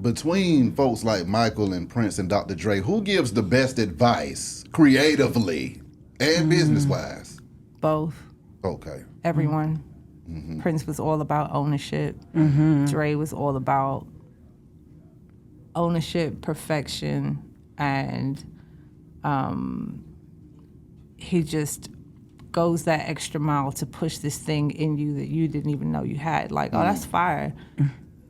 between folks like Michael and Prince and Dr. Dre, who gives the best advice creatively and business-wise? Both. Okay. Everyone. Prince was all about ownership. Dre was all about ownership, perfection, and he just goes that extra mile to push this thing in you that you didn't even know you had. Like, oh, that's fire.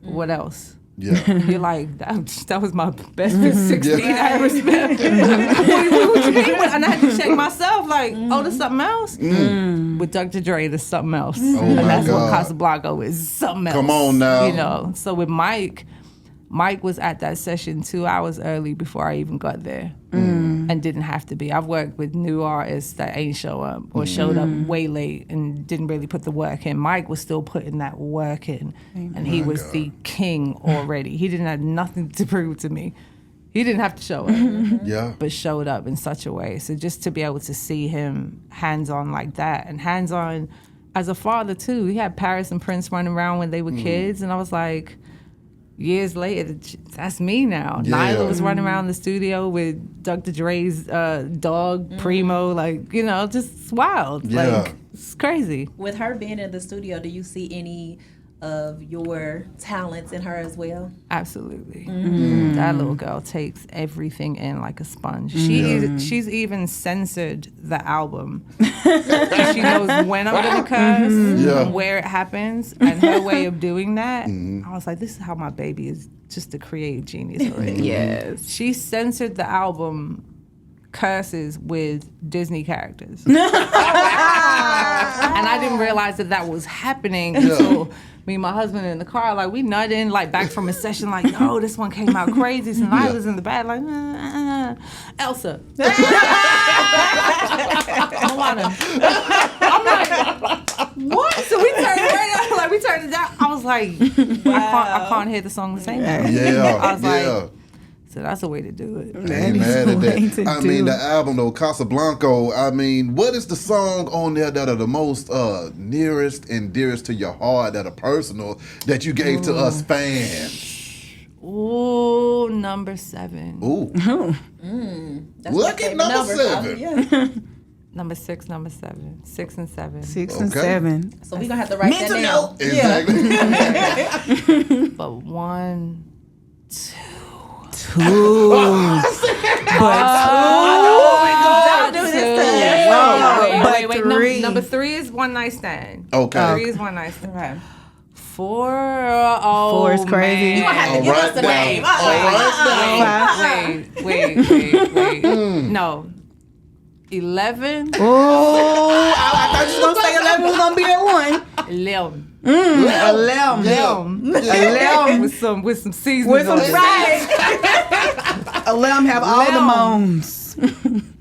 What else? Yeah. You're like, that was my best 16 I ever spent. What you mean? And I had to check myself, like, oh, there's something else? With Dr. Dre, there's something else. And that's what Casablanca is, something else. Come on now. You know, so with Mike was at that session 2 hours early before I even got there and didn't have to be. I've worked with new artists that ain't show up or showed up way late and didn't really put the work in. Mike was still putting that work in, and he was the king already. He didn't have nothing to prove to me. He didn't have to show up, but showed up in such a way. So just to be able to see him hands-on like that, and hands-on as a father too. He had Paris and Prince running around when they were kids, and I was like, years later, that's me now. Yeah. Nyla was running around the studio with Dr. Dre's dog, Primo, like, you know, just wild. Yeah. Like, it's crazy. With her being in the studio, do you see any of your talents in her as well? Absolutely. That little girl takes everything in like a sponge. She's even censored the album. She knows when I'm gonna curse and where it happens, and her way of doing that, I was like, this is how my baby is just a creative genius already. Yes. She censored the album curses with Disney characters. And I didn't realize that was happening until me and my husband in the car, like, we nutting, like, back from a session, like, yo, this one came out crazy. So I was in the back, like, Elsa. Moana. I'm like, what? So we turned it right up, like, we turned it down. I was like, I can't hear the song the same way. Yeah. I was like, so that's the way to do it. Ain't mad at that. I mean, the album though, Casablanca. I mean, what is the song on there that are the most nearest and dearest to your heart, that are personal, that you gave to us fans? Ooh, number 7. Ooh. That's Look at number 7. Number 6, number 7. 6 and 7. 6 and 7. So we're gonna have to write that down. Exactly. But 1, 2. But Wait. three. Number 3 is One Night Stand. Okay. 3 is One Night Stand. Okay. 4, 4 is crazy. Man. You gonna have to give us the name. Wait. No. 11. Oh, I thought you were gonna say 11 was gonna be that one. 11. 11 with some seasoning. with some on it. right. 11 have all the moans.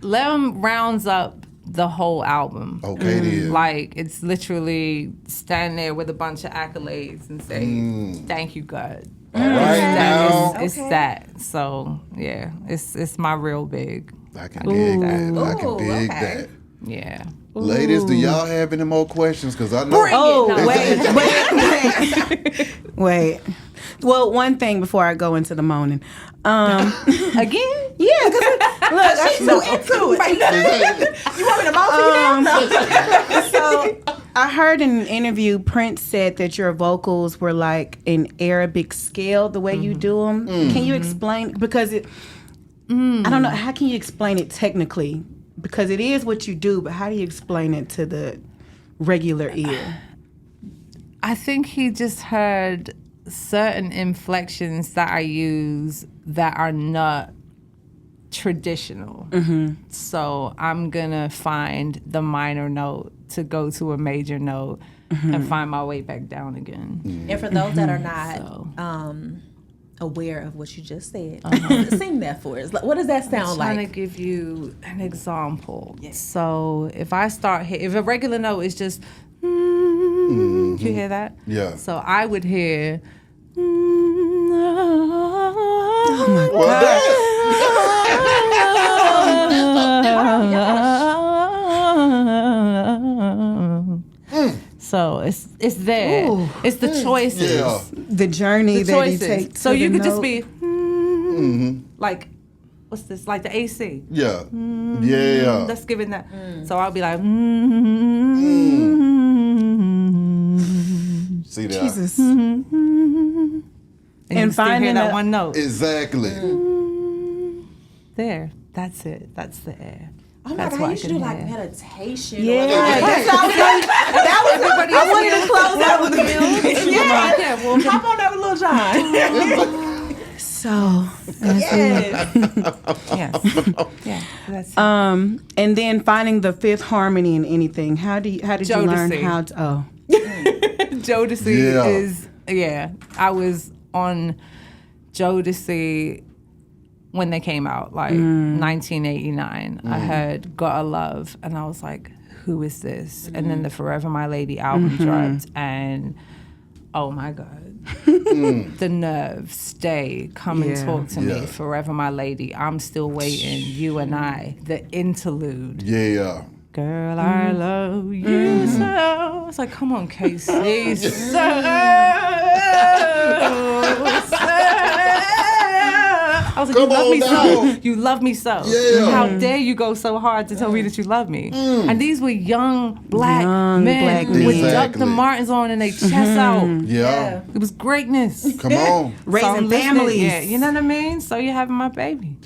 11 rounds up the whole album. Okay, then. Like, it's literally stand there with a bunch of accolades and say, thank you, God. All right now. It's that. So, yeah, it's my real big. I can dig that. I can dig that. Yeah. Ladies, do y'all have any more questions? Because I know. Wait. Well, one thing before I go into the moaning. Again? Yeah, because look, she's so into it. You want me to moan for you now? So I heard in an interview, Prince said that your vocals were like an Arabic scale, the way you do them. Can you explain? Because I don't know. How can you explain it technically? Because it is what you do, but how do you explain it to the regular ear? I think he just heard certain inflections that I use that are not traditional. So I'm gonna find the minor note to go to a major note and find my way back down again. And for those that are not aware of what you just said, sing that for us. What does that sound like? I'm trying to give you an example. Yes. So if I start if a regular note is just you hear that? Yeah. So I would hear Oh my God. So it's there. Ooh. It's the choices. Yeah. The journey The that choices. you take. So to you the could just note. be like, what's this? Like the AC. Yeah. Yeah. Let's give it that. So I'll be like, See that? Jesus. and you still finding hear that a- one note. Exactly. There. That's it. That's the air. Oh my That's God, what you I should can do like hear. meditation. Yeah, Or that's all that was Everybody I wanted to close out with the music. Yeah, well, hop on over Lil John. So, Yes. yeah. That's and then finding the fifth harmony in anything. How did you learn Jodeci. how to? Oh, Jodeci Yeah. is I was on Jodeci when they came out, like 1989. I heard "Gotta Love" and I was like, "Who is this?" And then the "Forever My Lady" album dropped, and oh my God, the nerve! Stay, come and Yeah. talk to Yeah. me, "Forever My Lady." I'm still waiting. You and I, the interlude. Yeah. Girl, I love you so. It's like, come on, Casey. I was like, Come you love on me now. so. You love me so. Yeah. How dare you go so hard to tell me that you love me? And these were young black men black with men. Dr. Exactly. Martens on and they chest out. Yeah. It was greatness. Come on. So I'm raising listening. families. Yeah, you know what I mean? So you're having my baby.